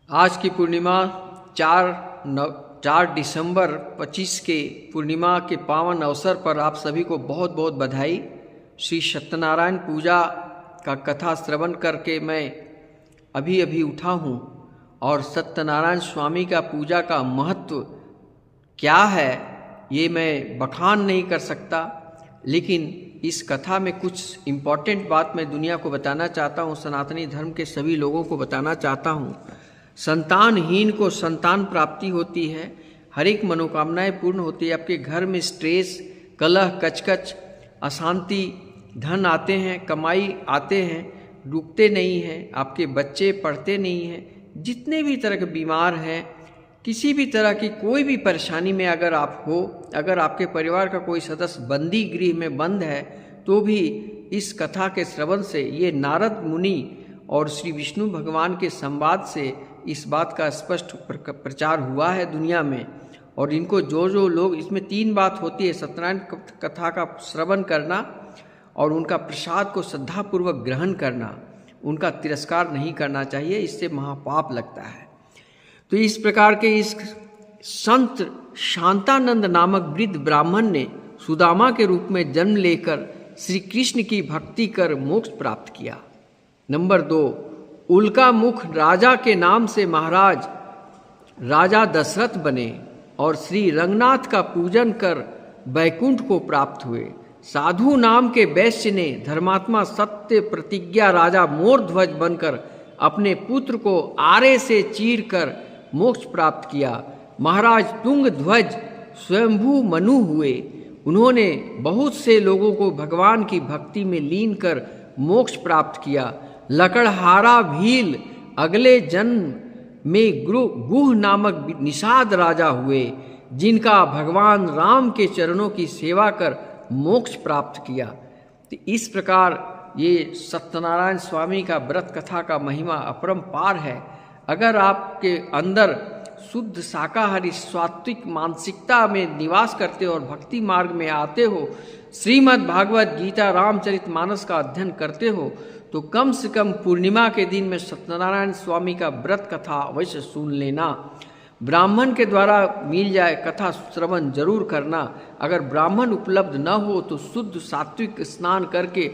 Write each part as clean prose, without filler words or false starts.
आज की पूर्णिमा 4 दिसंबर 25 के पूर्णिमा के पावन अवसर पर आप सभी को बहुत बहुत बधाई। श्री सत्यनारायण पूजा का कथा श्रवण करके मैं अभी अभी उठा हूँ और सत्यनारायण स्वामी का पूजा का महत्व क्या है ये मैं बखान नहीं कर सकता, लेकिन इस कथा में कुछ इम्पॉर्टेंट बात मैं दुनिया को बताना चाहता हूँ, सनातनी धर्म के सभी लोगों को बताना चाहता हूँ। संतानहीन को संतान प्राप्ति होती है, हर एक मनोकामनाएं पूर्ण होती है। आपके घर में स्ट्रेस, कलह, कचकच, अशांति, धन आते हैं, कमाई आते हैं, रुकते नहीं हैं, आपके बच्चे पढ़ते नहीं हैं, जितने भी तरह के बीमार हैं, किसी भी तरह की कोई भी परेशानी में अगर आप हो, अगर आपके परिवार का कोई सदस्य बंदी गृह में बंद है, तो भी इस कथा के श्रवण से, ये नारद मुनि और श्री विष्णु भगवान के संवाद से इस बात का स्पष्ट प्रचार हुआ है दुनिया में। और इनको जो लोग, इसमें 3 बात होती है: सत्यनारायण कथा का श्रवण करना और उनका प्रसाद को श्रद्धापूर्वक ग्रहण करना, उनका तिरस्कार नहीं करना चाहिए, इससे महापाप लगता है। तो इस प्रकार के इस संत शांतानंद नामक वृद्ध ब्राह्मण ने सुदामा के रूप में जन्म लेकर श्री कृष्ण की भक्ति कर मोक्ष प्राप्त किया। नंबर 2, उल्का मुख राजा के नाम से महाराज राजा दशरथ बने और श्री रंगनाथ का पूजन कर बैकुंठ को प्राप्त हुए। साधु नाम के वैश्य ने धर्मात्मा सत्य प्रतिज्ञा राजा मोरध्वज बनकर अपने पुत्र को आरे से चीर कर मोक्ष प्राप्त किया। महाराज तुंगध्वज स्वयंभू मनु हुए, उन्होंने बहुत से लोगों को भगवान की भक्ति में लीन कर मोक्ष प्राप्त किया। लकड़हारा भील अगले जन्म में गुह नामक निषाद राजा हुए, जिनका भगवान राम के चरणों की सेवा कर मोक्ष प्राप्त किया। तो इस प्रकार ये सत्यनारायण स्वामी का व्रत कथा का महिमा अपरंपार है। अगर आपके अंदर शुद्ध शाकाहारी सात्विक मानसिकता में निवास करते हो और भक्ति मार्ग में आते हो, श्रीमद् भागवत गीता रामचरितमानस का अध्ययन करते हो, तो कम से कम पूर्णिमा के दिन में सत्यनारायण स्वामी का व्रत कथा अवश्य सुन लेना। ब्राह्मण के द्वारा मिल जाए कथा श्रवण जरूर करना। अगर ब्राह्मण उपलब्ध न हो तो शुद्ध सात्विक स्नान करके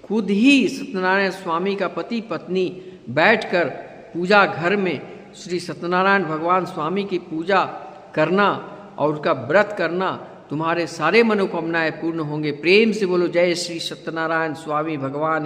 खुद ही सत्यनारायण स्वामी का पति पत्नी बैठकर पूजा घर में श्री सत्यनारायण भगवान स्वामी की पूजा करना और उसका व्रत करना, तुम्हारे सारे मनोकामनाएं पूर्ण होंगे। प्रेम से बोलो जय श्री सत्यनारायण स्वामी भगवान।